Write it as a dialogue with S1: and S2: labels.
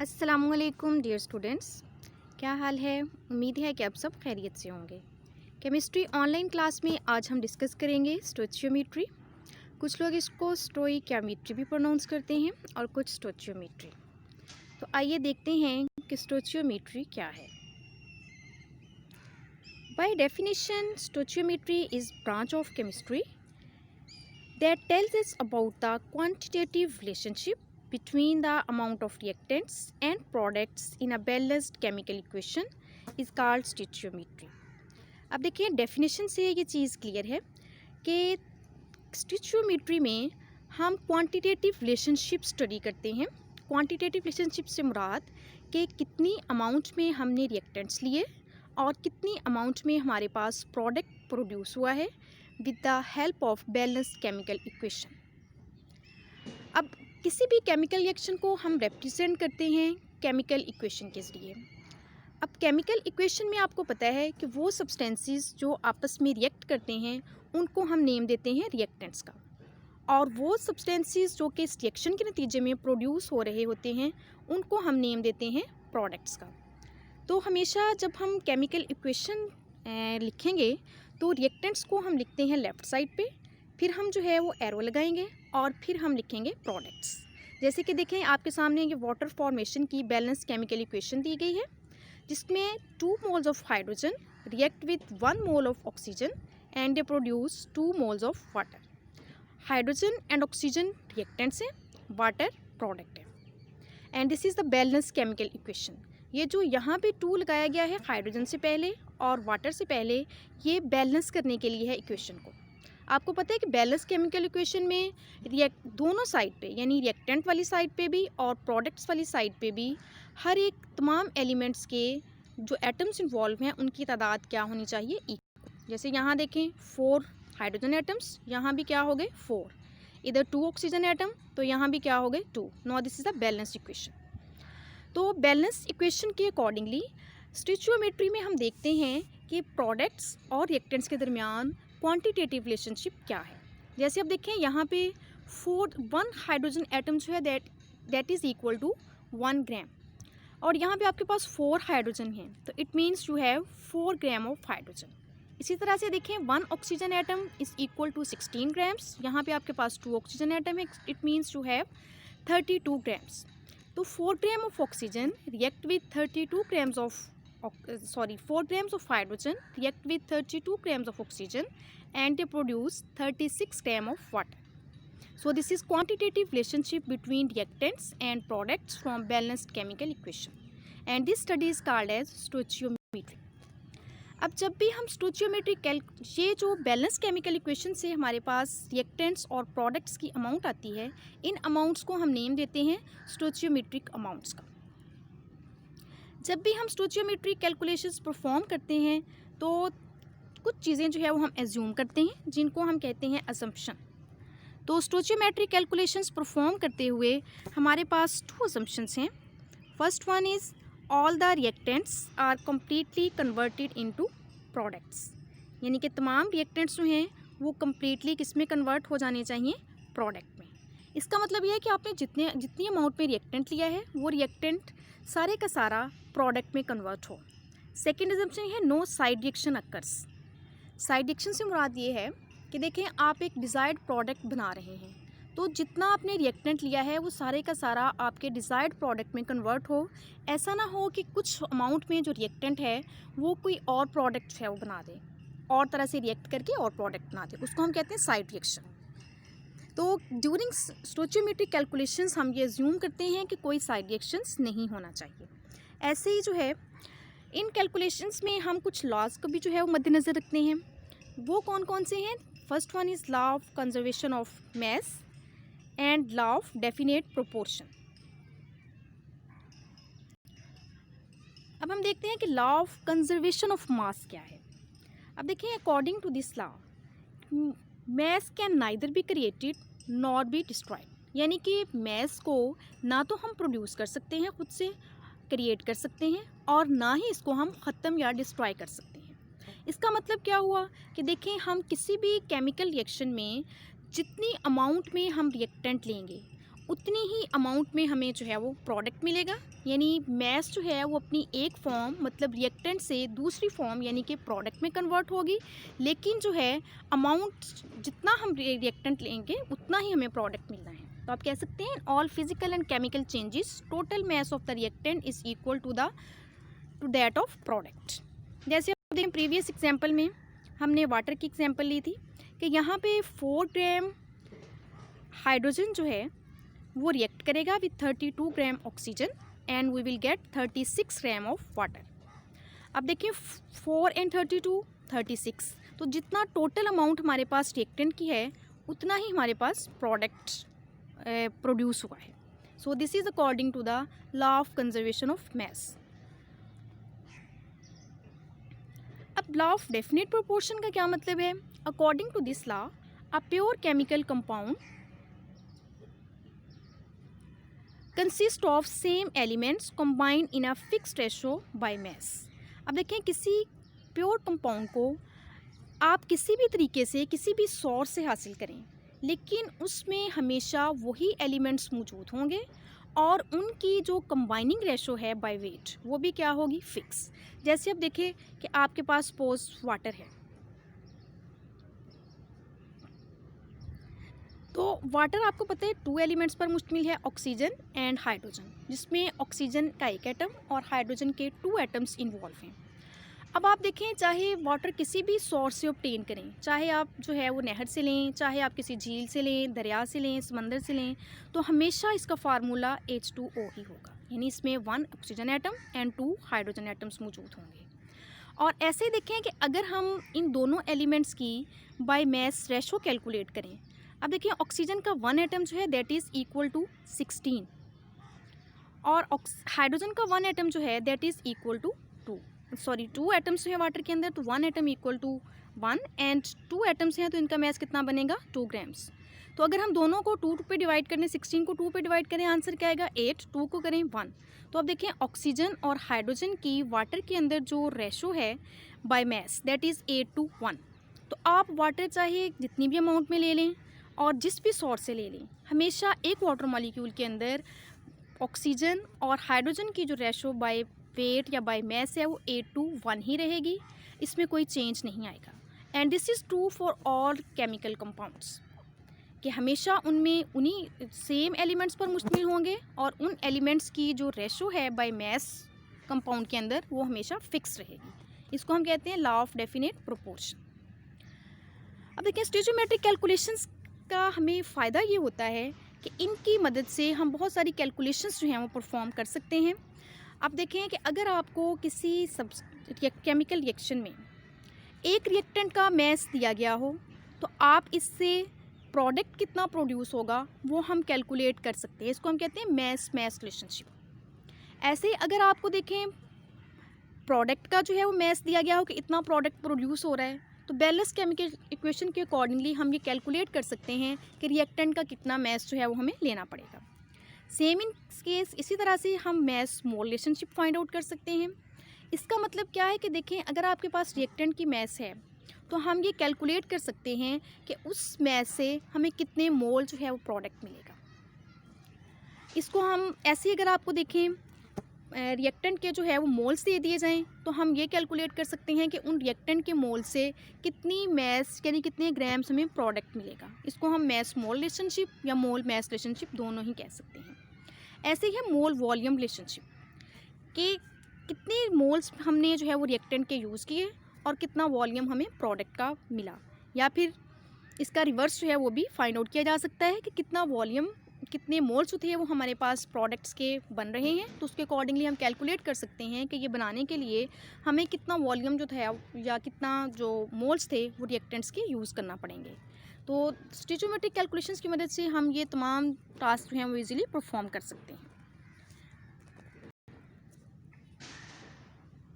S1: अस्सलामुअलैकुम dear students, क्या हाल है। उम्मीद है कि आप सब खैरियत से होंगे। केमिस्ट्री ऑनलाइन क्लास में आज हम डिस्कस करेंगे स्टोइचियोमेट्री। कुछ लोग इसको स्टोइकियोमेट्री भी प्रोनाउंस करते हैं और कुछ स्टोइचियोमेट्री। तो आइए देखते हैं कि स्टोइचियोमेट्री क्या है। By definition stoichiometry is branch of chemistry that tells us about the quantitative relationship between the amount of reactants and products in a balanced chemical equation is called stoichiometry। अब देखिए definition से ये चीज़ clear है कि stoichiometry में हम quantitative relationship study करते हैं। क्वांटिटेटिव रिलेशनशिप से मुराद कि कितनी अमाउंट में हमने रिएक्टेंट्स लिए और कितनी अमाउंट में हमारे पास प्रोडक्ट प्रोड्यूस हुआ है with the help of balanced chemical equation। अब किसी भी केमिकल रिएक्शन को हम रिप्रेजेंट करते हैं केमिकल इक्वेशन के ज़रिए। अब केमिकल इक्वेशन में आपको पता है कि वो सब्सटेंसेस जो आपस में रिएक्ट करते हैं उनको हम नेम देते हैं रिएक्टेंट्स का, और वो सब्सटेंसेस जो कि इस रिएक्शन के नतीजे में प्रोड्यूस हो रहे होते हैं उनको हम नेम देते हैं प्रोडक्ट्स का। तो हमेशा जब हम केमिकल इक्वेशन लिखेंगे तो रिएक्टेंट्स को हम लिखते हैं लेफ़्ट साइड पे, फिर हम जो है वो एरो लगाएंगे और फिर हम लिखेंगे प्रोडक्ट्स। जैसे कि देखें आपके सामने ये वाटर फॉर्मेशन की बैलेंस केमिकल इक्वेशन दी गई है, जिसमें 2 moles of hydrogen react with 1 mole of oxygen and they produce 2 moles of water. Hydrogen and oxygen reactants हैं, वाटर प्रोडक्ट है, and this is the balance chemical equation. ये जो यहाँ पे 2 लगाया गया है हाइड्रोजन से पहले और वाटर से पहले, ये बैलेंस करने के लिए है इक्वेशन को। आपको पता है कि बैलेंस केमिकल इक्वेशन में दोनों साइड पे, यानी रिएक्टेंट वाली साइड पे भी और प्रोडक्ट्स वाली साइड पे भी, हर एक तमाम एलिमेंट्स के जो एटम्स इन्वॉल्व हैं उनकी तादाद क्या होनी चाहिए, इक्वल। जैसे यहाँ देखें 4 हाइड्रोजन एटम्स, यहाँ भी क्या हो गए 4, इधर 2 ऑक्सीजन एटम, तो यहाँ भी क्या हो गए 2। No this is the balance equation. तो बैलेंस इक्वेशन के अकॉर्डिंगली स्टोइचियोमेट्री में हम देखते हैं कि प्रोडक्ट्स और रिएक्टेंट्स के दरमियान क्वांटिटेटिव रिलेशनशिप क्या है। जैसे अब देखें यहाँ पे 1 हाइड्रोजन एटम जो है that is equal to 1 gram, और यहाँ पे आपके पास 4 हाइड्रोजन हैं, तो it means you have 4 gram of hydrogen. इसी तरह से देखें 1 oxygen atom is equal to 16 grams, यहाँ पे आपके पास 2 ऑक्सीजन एटम है, it means you have 32 grams. तो 4 gram of oxygen react with 32 grams of 4 grams of hydrogen react with 32 grams of oxygen and they produce 36 grams of water. So this is quantitative relationship between reactants and products from balanced chemical equation, and this study is called as stoichiometry। अब जब भी हम stoichiometry ये जो balance chemical equation से हमारे पास reactants और products की अमाउंट आती है, इन अमाउंट्स को हम नेम देते हैं स्टोइचियोमेट्रिक अमाउंट्स का। जब भी हम स्टोइचियोमेट्री कैलकुलेशंस परफॉर्म करते हैं तो कुछ चीज़ें जो है वो हम एज्यूम करते हैं, जिनको हम कहते हैं असम्पशन। तो स्टोइचियोमेट्री कैलकुलेशंस परफॉर्म करते हुए हमारे पास 2 असम्पशंस हैं। First one is all the reactants are completely converted into products, यानी कि तमाम रिएक्टेंट्स जो हैं वो कम्प्लीटली किस में कन्वर्ट हो जाने चाहिए, प्रोडक्ट में। इसका मतलब यह है कि आपने जितनी अमाउंट में रिएक्टेंट लिया है वो रिएक्टेंट सारे का सारा प्रोडक्ट में कन्वर्ट हो। सेकेंड असम्पशन है no side reaction occurs. Side reaction से मुराद ये है कि देखें आप एक डिज़ायर्ड प्रोडक्ट बना रहे हैं, तो जितना आपने रिएक्टेंट लिया है वो सारे का सारा आपके डिज़ायर्ड प्रोडक्ट में कन्वर्ट हो। ऐसा ना हो कि कुछ अमाउंट में जो रिएक्टेंट है वो कोई और प्रोडक्ट है वो बना दे, और तरह से रिएक्ट करके और प्रोडक्ट बना दे, उसको हम कहते हैं साइड रिएक्शन। तो ड्यूरिंग स्टोइचियोमेट्रिक कैलकुलेशंस हम ये अज्यूम करते हैं कि कोई साइड रिएक्शंस नहीं होना चाहिए। ऐसे ही जो है इन कैलकुलेशंस में हम कुछ लॉज को भी जो है वो मद्देनज़र रखते हैं। वो कौन कौन से हैं? First one is law of conservation of mass and law of definite proportion. अब हम देखते हैं कि law of conservation of mass क्या है। अब देखिए according to this law mass can neither be created nor be destroyed, यानी कि मैस को ना तो हम प्रोड्यूस कर सकते हैं, खुद से क्रिएट कर सकते हैं, और ना ही इसको हम ख़त्म या डिस्ट्रॉय कर सकते हैं। इसका मतलब क्या हुआ कि देखें हम किसी भी केमिकल रिएक्शन में जितनी अमाउंट में हम रिएक्टेंट लेंगे उतनी ही अमाउंट में हमें जो है वो प्रोडक्ट मिलेगा। यानी मैस जो है वो अपनी एक फॉर्म मतलब रिएक्टेंट से दूसरी फॉर्म यानी कि प्रोडक्ट में कन्वर्ट होगी, लेकिन जो है अमाउंट जितना हम रिएक्टेंट लेंगे उतना ही हमें प्रोडक्ट मिलना है। तो आप कह सकते हैं all physical and chemical changes total mass of the reactant is equal to that of product. जैसे आप देखें प्रीवियस एग्जाम्पल में हमने वाटर की एग्जाम्पल ली थी कि यहाँ पे 4 ग्राम हाइड्रोजन जो है वो रिएक्ट करेगा with 32 gram oxygen and we will get 36 gram of water. अब देखिए 4 एंड 32 36, तो जितना टोटल अमाउंट हमारे पास रिएक्टेंट की है उतना ही हमारे पास प्रोडक्ट प्रोड्यूस हुआ है। So this is according to the law of conservation of mass. अब लॉ ऑफ डेफिनेट प्रोपोर्शन का क्या मतलब है? According to this law a pure chemical compound consist of same elements combined in a fixed ratio by mass. अब देखें किसी pure compound को आप किसी भी तरीके से किसी भी सोर्स से हासिल करें, लेकिन उसमें हमेशा वही एलिमेंट्स मौजूद होंगे और उनकी जो कंबाइनिंग रेशो है बाय वेट वो भी क्या होगी? फिक्स। जैसे अब देखें कि आपके पास सपोज वाटर है, तो वाटर आपको पता है 2 एलिमेंट्स पर मुश्तमिल है, ऑक्सीजन एंड हाइड्रोजन, जिसमें ऑक्सीजन का एक एटम और हाइड्रोजन के 2 एटम्स इन्वॉल्व हैं। अब आप देखें चाहे वाटर किसी भी सोर्स से ऑब्टेन करें, चाहे आप जो है वो नहर से लें, चाहे आप किसी झील से लें, दरिया से लें, समंदर से लें, तो हमेशा इसका फार्मूला H2O ही होगा। यानी इसमें 1 oxygen atom and 2 hydrogen atoms मौजूद होंगे। और ऐसे देखें कि अगर हम इन दोनों एलिमेंट्स की बाय मैस रेशो कैलकुलेट करें, अब देखिए ऑक्सीजन का 1 एटम जो है दैट इज़ इक्वल टू 16 और हाइड्रोजन का 1 एटम जो है that is equal to 2 atoms जो है वाटर के अंदर, तो 1 atom equal to 1 and 2 atoms हैं तो इनका मैस कितना बनेगा? 2 ग्राम्स। तो अगर हम दोनों को 2 पे डिवाइड करें, 16 को 2 पे डिवाइड करें, आंसर क्या आएगा? 8। 2 को करें 1। तो अब देखें ऑक्सीजन और हाइड्रोजन की वाटर के अंदर जो रेशो है बाय मैस दैट इज़ 8:1। तो आप वाटर चाहे जितनी भी अमाउंट में ले लें और जिस भी सोर्स से ले लें, हमेशा एक वाटर मॉलिक्यूल के अंदर ऑक्सीजन और हाइड्रोजन की जो रेशो बाय वेट या बाय मैस है वो 8:1 ही रहेगी, इसमें कोई चेंज नहीं आएगा। And this is true for all chemical compounds कि हमेशा उनमें उन्हीं सेम एलिमेंट्स पर मुश्तमिल होंगे और उन एलिमेंट्स की जो रेशो है बाय मैस कंपाउंड के अंदर वो हमेशा फिक्स रहेगी। इसको हम कहते हैं लॉ ऑफ डेफिनेट प्रोपोर्शन। अब देखिए स्टोइचियोमेट्रिक कैलकुलेशंस का हमें फ़ायदा ये होता है कि इनकी मदद से हम बहुत सारी कैलकुलेशंस जो हैं वो परफॉर्म कर सकते हैं। आप देखें कि अगर आपको किसी केमिकल रिएक्शन में एक रिएक्टेंट का मैस दिया गया हो तो आप इससे प्रोडक्ट कितना प्रोड्यूस होगा वो हम कैलकुलेट कर सकते हैं। इसको हम कहते हैं मैस रिलेशनशिप। ऐसे ही अगर आपको देखें प्रोडक्ट का जो है वो मैस दिया गया हो कि इतना प्रोडक्ट प्रोड्यूस हो रहा है, तो बैलेंस केमिकल इक्वेशन के अकॉर्डिंगली हम ये कैलकुलेट कर सकते हैं कि रिएक्टेंट का कितना मैस जो है वो हमें लेना पड़ेगा। सेम इन केस इसी तरह से हम मैस मोल रिलेशनशिप फाइंड आउट कर सकते हैं। इसका मतलब क्या है कि देखें अगर आपके पास रिएक्टेंट की मैस है तो हम ये कैलकुलेट कर सकते हैं कि उस मैस से हमें कितने मोल जो है वो प्रोडक्ट मिलेगा। इसको हम ऐसे अगर आपको देखें रिएक्टेंट के जो है वो मोल्स दे दिए जाएं तो हम ये कैलकुलेट कर सकते हैं कि उन रिएक्टेंट के मोल से कितनी मैस यानी कितने ग्राम्स हमें प्रोडक्ट मिलेगा। इसको हम मैस मोल रिलेशनशिप या मोल मैस रिलेशनशिप दोनों ही कह सकते हैं। ऐसे ही है मोल वॉल्यूम रिलेशनशिप कि कितने मोल्स हमने जो है वो रिएक्टेंट के यूज़ किए और कितना वॉल्यूम हमें प्रोडक्ट का मिला, या फिर इसका रिवर्स जो है वो भी फाइंड आउट किया जा सकता है कि कितना वॉल्यूम कितने मोल्स होते हैं वो हमारे पास प्रोडक्ट्स के बन रहे हैं, तो उसके अकॉर्डिंगली हम कैलकुलेट कर सकते हैं कि ये बनाने के लिए हमें कितना वॉल्यूम जो था या कितना जो मोल्स थे वो रिएक्टेंट्स के यूज़ करना पड़ेंगे। तो स्टोइचियोमेट्रिक कैलकुलेशंस की मदद से हम ये तमाम टास्क जो हैं वो ईजिली परफॉर्म कर सकते हैं।